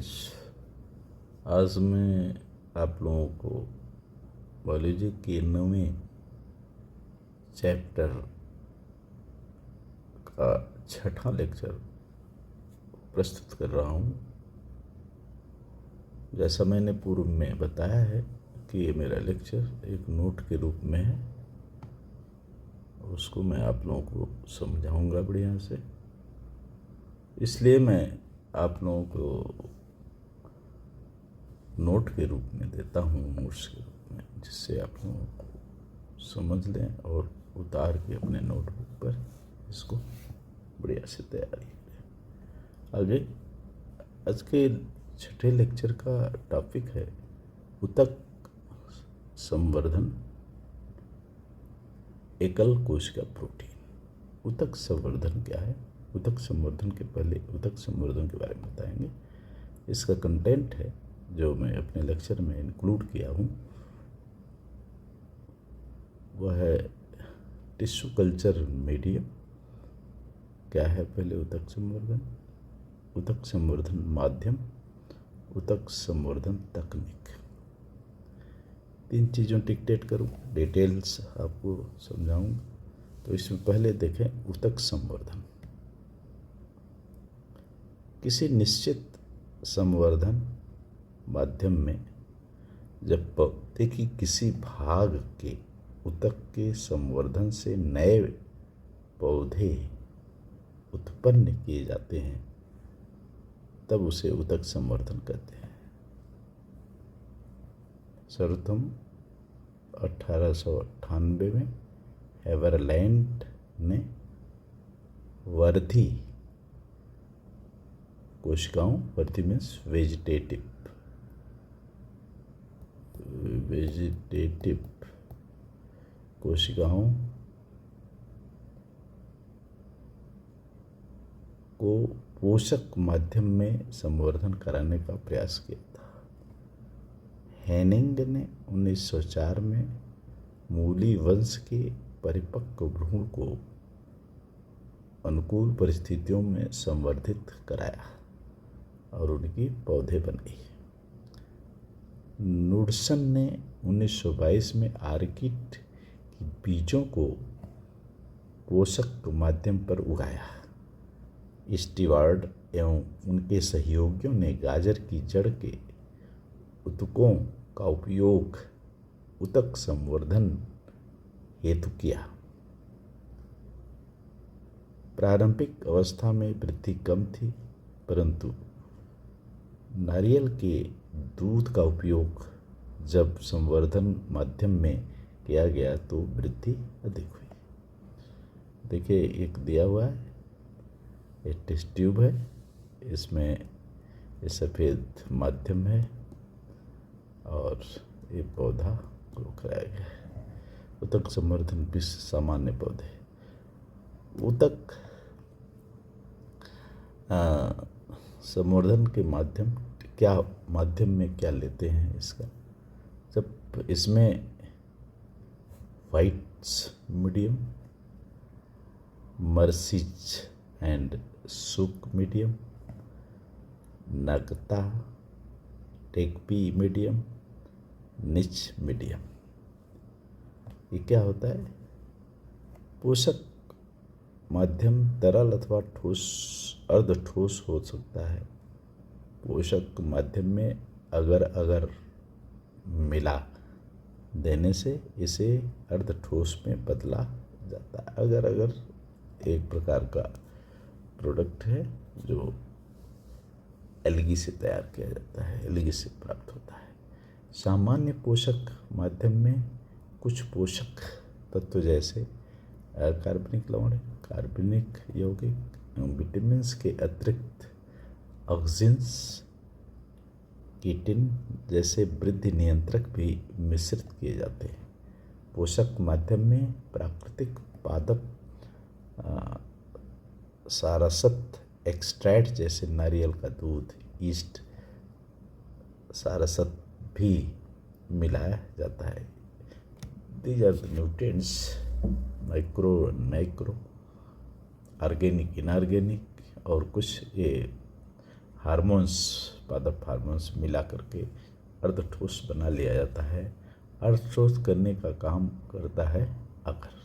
Friends, आज मैं आप लोगों को बायोलॉजी के 9वें चैप्टर का 6वां लेक्चर प्रस्तुत कर रहा हूँ। जैसा मैंने पूर्व में बताया है कि ये मेरा लेक्चर एक नोट के रूप में है, उसको मैं आप लोगों को समझाऊंगा बढ़िया से। इसलिए मैं आप लोगों को नोट के रूप में देता हूँ, नोट्स के रूप में, जिससे आप लोगों को समझ लें और उतार के अपने नोटबुक पर इसको बढ़िया से तैयारी करें। आगे आज के 6ठे लेक्चर का टॉपिक है ऊतक संवर्धन एकल कोशिका प्रोटीन। ऊतक संवर्धन क्या है? ऊतक संवर्धन के पहले ऊतक संवर्धन के बारे में बताएंगे। इसका कंटेंट है जो मैं अपने लेक्चर में इंक्लूड किया हूँ, वह है टिश्यू कल्चर मीडियम क्या है, पहले ऊतक संवर्धन माध्यम, ऊतक संवर्धन तकनीक। 3 चीज़ों डिक्टेट करूँ, डिटेल्स आपको समझाऊंगा। तो इसमें पहले देखें ऊतक संवर्धन। किसी निश्चित संवर्धन माध्यम में जब पौधे की किसी भाग के ऊतक के संवर्धन से नए पौधे उत्पन्न किए जाते हैं, तब उसे ऊतक संवर्धन कहते हैं। सर्वप्रथम 1898 में हेवरलैंड ने वर्धी कोशिकाओं, वर्धी मीन्स वेजिटेटिव कोशिकाओं को पोषक माध्यम में संवर्धन कराने का प्रयास किया था। हेनिंग ने 1904 में मूली वंश के परिपक्व भ्रूण को अनुकूल परिस्थितियों में संवर्धित कराया और उनकी पौधे बनाई। नूडसन ने 1922 में आर्किड की बीजों को पोषक माध्यम पर उगाया। स्टीवार्ड एवं उनके सहयोगियों ने गाजर की जड़ के ऊतकों का उपयोग ऊतक संवर्धन हेतु किया। प्रारंभिक अवस्था में वृद्धि कम थी, परंतु नारियल के दूध का उपयोग जब संवर्धन माध्यम में किया गया तो वृद्धि अधिक हुई। देखिए, एक दिया हुआ है, एक टेस्ट ट्यूब है, इसमें ये सफ़ेद माध्यम है और ये पौधा ग्रो कराया गया है। ऊतक संवर्धन 20 सामान्य पौधे। ऊतक संवर्धन के माध्यम में क्या लेते हैं इसका? जब इसमें वाइट्स मीडियम, मर्सिज एंड सुक मीडियम, नगता, टेकपी मीडियम, निच मीडियम, ये क्या होता है? पोषक माध्यम तरल अथवा ठोस, अर्ध ठोस हो सकता है। पोषक माध्यम में अगर मिला देने से इसे अर्ध ठोस में बदला जाता है। अगर एक प्रकार का प्रोडक्ट है जो एल्गी से तैयार किया जाता है, एल्गी से प्राप्त होता है। सामान्य पोषक माध्यम में कुछ पोषक तत्व जैसे कार्बनिक लवण, कार्बनिक यौगिक एवं विटामिन के अतिरिक्त ऑक्सिन्स, कीटिन जैसे वृद्धि नियंत्रक भी मिश्रित किए जाते हैं। पोषक माध्यम में प्राकृतिक पादप सारस्वत एक्सट्रैक्ट जैसे नारियल का दूध, ईस्ट, सारस्वत भी मिलाया जाता है। These are the nutrients, micro organic, inorganic और कुछ ये हार्मोन्स पादप हार्मोन्स मिला करके अर्धठोस बना लिया जाता है। अर्धठोस करने का काम करता है अगर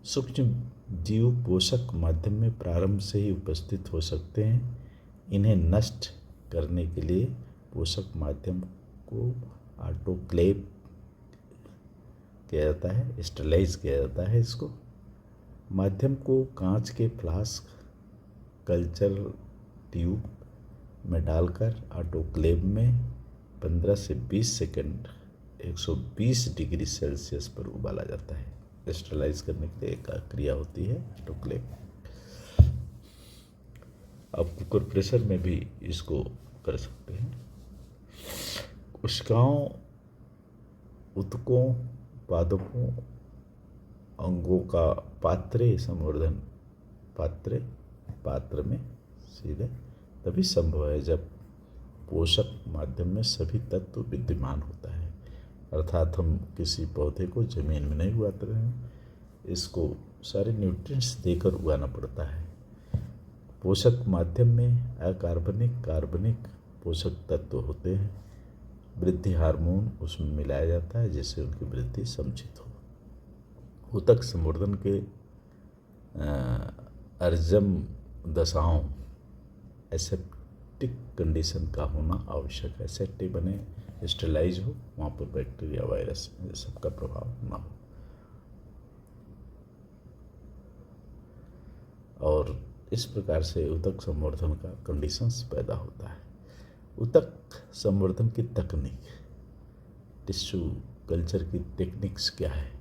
सूक्ष्म जीव पोषक माध्यम में प्रारंभ से ही उपस्थित हो सकते हैं। इन्हें नष्ट करने के लिए पोषक माध्यम को ऑटोक्लेव किया जाता है, स्टरलाइज किया जाता है। इसको माध्यम को कांच के फ्लास्क कल्चर ट्यूब में डालकर ऑटोक्लेव में 15 से 20 सेकंड 120 डिग्री सेल्सियस पर उबाला जाता है। स्टरलाइज करने के लिए एक क्रिया होती है ऑटोक्लेव। आप कुकर प्रेशर में भी इसको कर सकते हैं। कोशिकाओं, ऊतकों, पादपों, अंगों का पात्रे संवर्धन पात्र में सीधे तभी संभव है जब पोषक माध्यम में सभी तत्व विद्यमान होता है। अर्थात हम किसी पौधे को जमीन में नहीं उगाते हैं, इसको सारे न्यूट्रिएंट्स देकर उगाना पड़ता है। पोषक माध्यम में अकार्बनिक, कार्बनिक पोषक तत्व होते हैं। वृद्धि हार्मोन उसमें मिलाया जाता है जिससे उनकी वृद्धि समुचित हो। ऊतक संवर्धन के अर्जम दशाओं एसेप्टिक कंडीशन का होना आवश्यक है। एसेप्टिक बने, स्टेलाइज हो, वहाँ पर बैक्टीरिया, वायरस सबका प्रभाव ना हो। और इस प्रकार से ऊतक संवर्धन का कंडीशंस पैदा होता है। ऊतक संवर्धन की तकनीक, टिश्यू कल्चर की टेक्निक्स क्या है?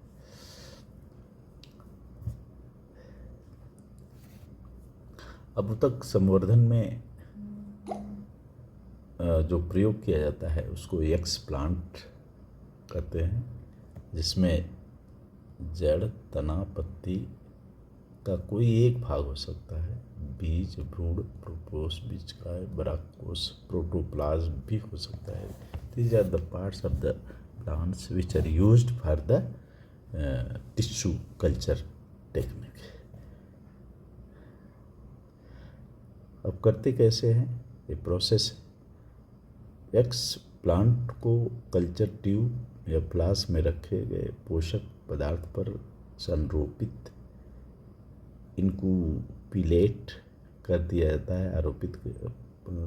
अब ऊतक संवर्धन में जो प्रयोग किया जाता है उसको एक्सप्लांट कहते हैं, जिसमें जड़, तना, पत्ती का कोई एक भाग हो सकता है। बीज, भ्रूण, प्रोपोस, बीजकाय, बराकोस, प्रोटोप्लाज्म भी हो सकता है। These are the parts of the plants which are used for the tissue culture technique. अब करते कैसे हैं ये प्रोसेस? एक्सप्लांट को कल्चर ट्यूब या फ्लास्क में रखे गए पोषक पदार्थ पर संरोपित, इनक्यूबेट कर दिया जाता है,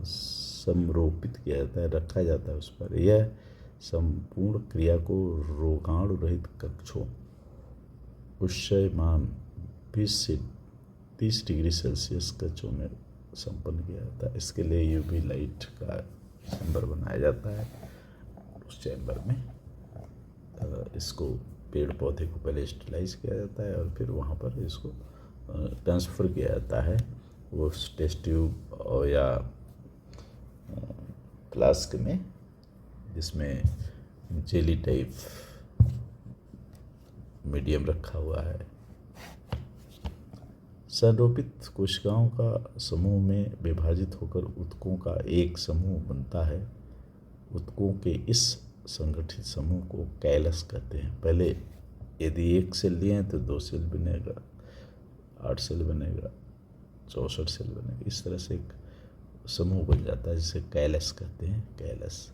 समरोपित किया जाता है, रखा जाता है उस पर। यह संपूर्ण क्रिया को रोगाणु रहित कक्षों, उष्णमान 20 से 30 डिग्री सेल्सियस कक्षों में संपन्न किया जाता है। इसके लिए यूवी लाइट का चैम्बर बनाया जाता है। उस चैम्बर में इसको पेड़ पौधे को पहले स्टेलाइज किया जाता है और फिर वहाँ पर इसको ट्रांसफ़र किया जाता है वो टेस्ट ट्यूब और या फ्लास्क में, जिसमें जेली टाइप मीडियम रखा हुआ है। संरोपित कोशिकाओं का समूह में विभाजित होकर ऊतकों का एक समूह बनता है। ऊतकों के इस संगठित समूह को कैलस कहते हैं। पहले यदि एक सेल लिए हैं तो 2 सेल बनेगा, 8 सेल बनेगा, 64 सेल बनेगा। इस तरह से एक समूह बन जाता है जिसे कैलस कहते हैं। कैलस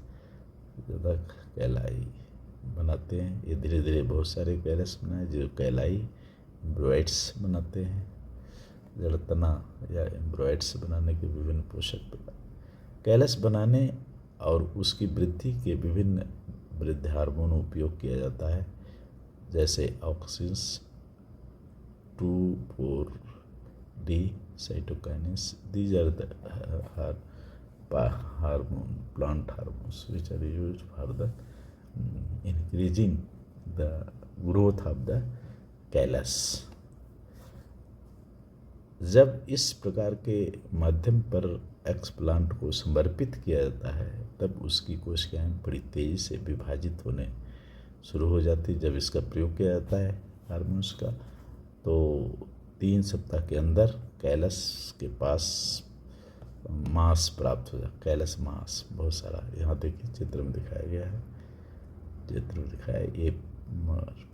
ज़्यादा कैलाई बनाते हैं। ये धीरे धीरे बहुत सारे कैलस बनाए जो कैलाई एम्ब्रॉइड्स बनाते हैं। जड़, तना या एम्ब्रॉइड्स बनाने के विभिन्न पोषक कैलस बनाने और उसकी वृद्धि के विभिन्न वृद्धि हार्मोन उपयोग किया जाता है, जैसे auxins 2,4-D, cytokinins. These are the hormone, plant hormones which are used for the increasing the growth of the callus. जब इस प्रकार के माध्यम पर एक्सप्लांट को समर्पित किया जाता है तब उसकी कोशिकाएं बड़ी तेज़ी से विभाजित होने शुरू हो जाती। जब इसका प्रयोग किया जाता है हार्मोन्स का तो 3 सप्ताह के अंदर कैलस के पास मांस प्राप्त हो जाता। कैलस मांस बहुत सारा, यहाँ देखिए चित्र में दिखाया गया है। चित्र में दिखाया ये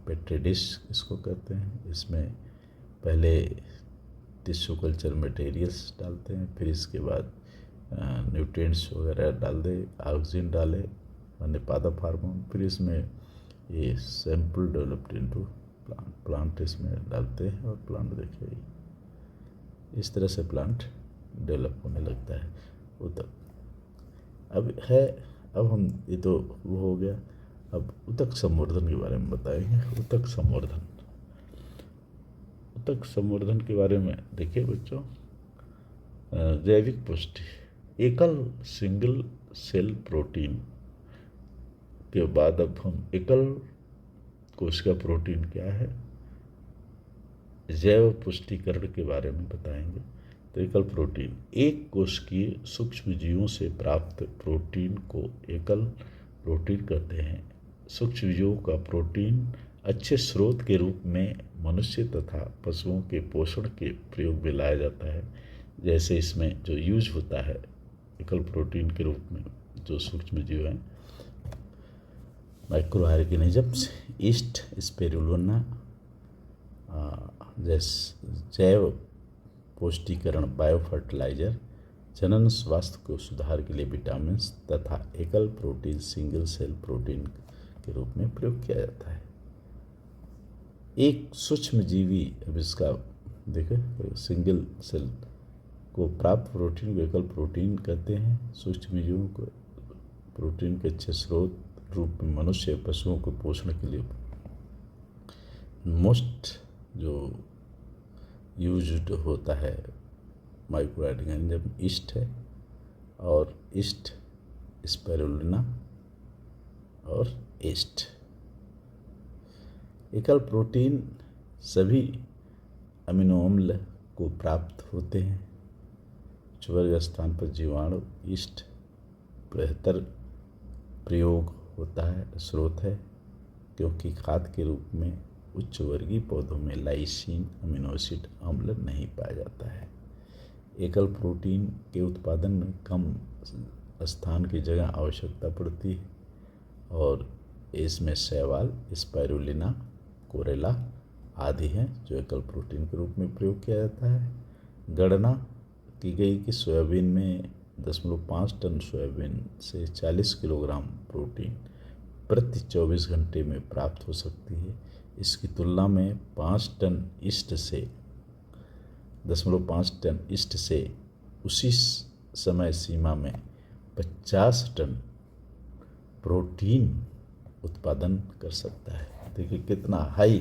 पेट्री डिश इसको कहते हैं। इसमें पहले टिश्यू कल्चर मटेरियल्स डालते हैं, फिर इसके बाद न्यूट्रिएंट्स वगैरह डाल दे, ऑक्सीजन डाले, माने पादप हार्मोन, फिर इसमें ये सैंपल डेवलप्ड इनटू प्लांट इसमें डालते हैं और प्लांट देखिए इस तरह से प्लांट डेवलप होने लगता है। उतक अब हम ये तो वो हो गया। अब उतक संवर्धन के बारे में बताएंगे। उतक संवर्धन के बारे में देखिए बच्चों, जैविक पुष्टि, एकल सिंगल सेल प्रोटीन के बाद अब हम एकल कोशिका प्रोटीन क्या है, जैव पुष्टिकरण के बारे में बताएंगे। तो एकल प्रोटीन, एक कोशिकीय सूक्ष्म जीवों से प्राप्त प्रोटीन को एकल प्रोटीन कहते हैं। सूक्ष्म जीवों का प्रोटीन अच्छे स्रोत के रूप में मनुष्य तथा पशुओं के पोषण के प्रयोग में लाया जाता है। जैसे इसमें जो यूज होता है एकल प्रोटीन के रूप में, जो सूक्ष्म जीव हैं, माइक्रो ऑर्गेनिजम्स, ईस्ट, स्पिरुलिना, जैव पौष्टिकरण, बायो फर्टिलाइजर, जनन स्वास्थ्य को सुधार के लिए विटामिन तथा एकल प्रोटीन सिंगल सेल प्रोटीन के रूप में प्रयोग किया जाता है। एक सूक्ष्म जीवी, अब इसका देखो, सिंगल सेल को प्राप्त प्रोटीन को एकल प्रोटीन कहते हैं। सूक्ष्म जीवों को प्रोटीन के अच्छे स्रोत रूप में मनुष्य पशुओं को पोषण के लिए मोस्ट जो यूज्ड होता है माइक्रो ऑर्गेनिज्म ईस्ट है, और ईस्ट, स्पिरुलिना और ईस्ट। एकल प्रोटीन सभी अमीनो अम्ल को प्राप्त होते हैं। वर्ग स्थान पर जीवाणु ईस्ट बेहतर प्रयोग होता है, स्रोत है, क्योंकि खाद के रूप में उच्च वर्गीय पौधों में लाइसिन अमीनो एसिड अम्ल नहीं पाया जाता है। एकल प्रोटीन के उत्पादन में कम स्थान की जगह आवश्यकता पड़ती है, और इसमें शैवाल, स्पाइरुलिना, कोरेला आदि हैं जो एकल प्रोटीन के रूप में प्रयोग किया जाता है। गणना की गई कि सोयाबीन में 0.5 टन सोयाबीन से 40 किलोग्राम प्रोटीन प्रति 24 घंटे में प्राप्त हो सकती है। इसकी तुलना में 5 टन ईस्ट से 0.5 टन ईस्ट से उसी समय सीमा में 50 टन प्रोटीन उत्पादन कर सकता है। देखिए कितना हाई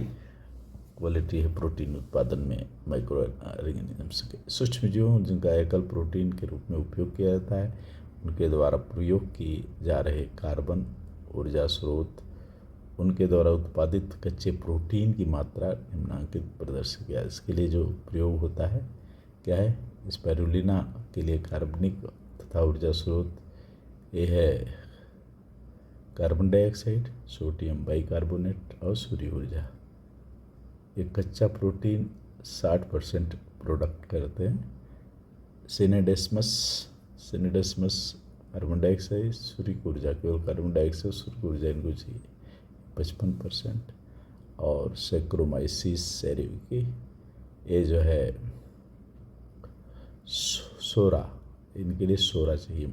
क्वालिटी है प्रोटीन उत्पादन में माइक्रो ऑर्गेनिजम्स के। सूक्ष्म जीवों जिनका एकल प्रोटीन के रूप में उपयोग किया जाता है, उनके द्वारा प्रयोग किए जा रहे कार्बन ऊर्जा स्रोत, उनके द्वारा उत्पादित कच्चे प्रोटीन की मात्रा निम्नांकित प्रदर्शित किया। इसके लिए जो प्रयोग होता है क्या है, स्पाइरुलिना के लिए कार्बनिक तथा ऊर्जा स्रोत ये है कार्बन डाइऑक्साइड, सोडियम बाइकार्बोनेट और सूर्य ऊर्जा। एक कच्चा प्रोटीन 60% प्रोडक्ट करते हैं। सिनेडेस्मस कार्बन डाइऑक्साइड, सूर्य की ऊर्जा, केवल कार्बन डाइऑक्साइड सूर्य की ऊर्जा इनको चाहिए 55%। और सैक्रोमाइसिस सेरेविकी, ये जो है सोरा, इनके लिए सोरा चाहिए,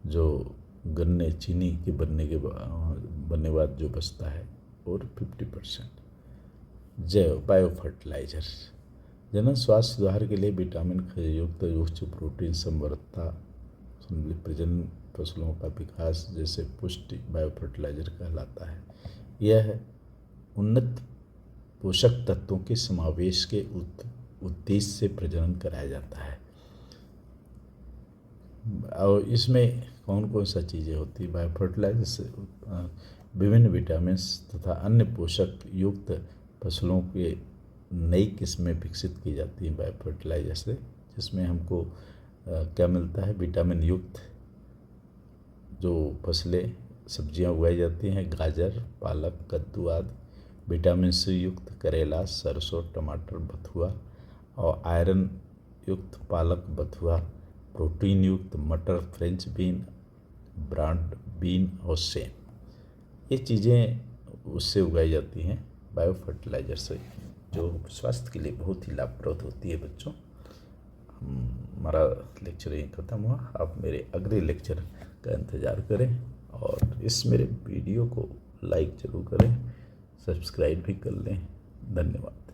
जो गन्ने चीनी के बनने बाद जो बचता है, और 50%। जैव बायो फर्टिलाइजर, जनन स्वास्थ्य सुधार के लिए विटामिन युक्त उच्च प्रोटीन समृद्धता, प्रजनन, फसलों का विकास जैसे पुष्टि बायो फर्टिलाइजर कहलाता है। यह उन्नत पोषक तत्वों के समावेश के उद्देश्य से प्रजनन कराया जाता है। और इसमें कौन कौन सा चीज़ें होती है बायो फर्टिलाइजर से? विभिन्न विटामिन तथा अन्य पोषक युक्त फसलों के नई किस्में विकसित की जाती हैं बायो फर्टिलाइजर से, जिसमें हमको क्या मिलता है, विटामिन युक्त जो फसलें सब्जियां उगाई जाती हैं, गाजर, पालक, कद्दू आदि, विटामिन सी युक्त करेला, सरसों, टमाटर, बथुआ, और आयरन युक्त पालक, बथुआ, प्रोटीन युक्त मटर, फ्रेंच बीन, ब्रॉड बीन और सेम, ये चीज़ें उससे उगाई जाती हैं बायो फर्टिलाइजर से, जो स्वास्थ्य के लिए बहुत ही लाभप्रद होती है बच्चों। हमारा लेक्चर यहीं ख़त्म हुआ। आप मेरे अगले लेक्चर का इंतज़ार करें और इस मेरे वीडियो को लाइक ज़रूर करें, सब्सक्राइब भी कर लें। धन्यवाद।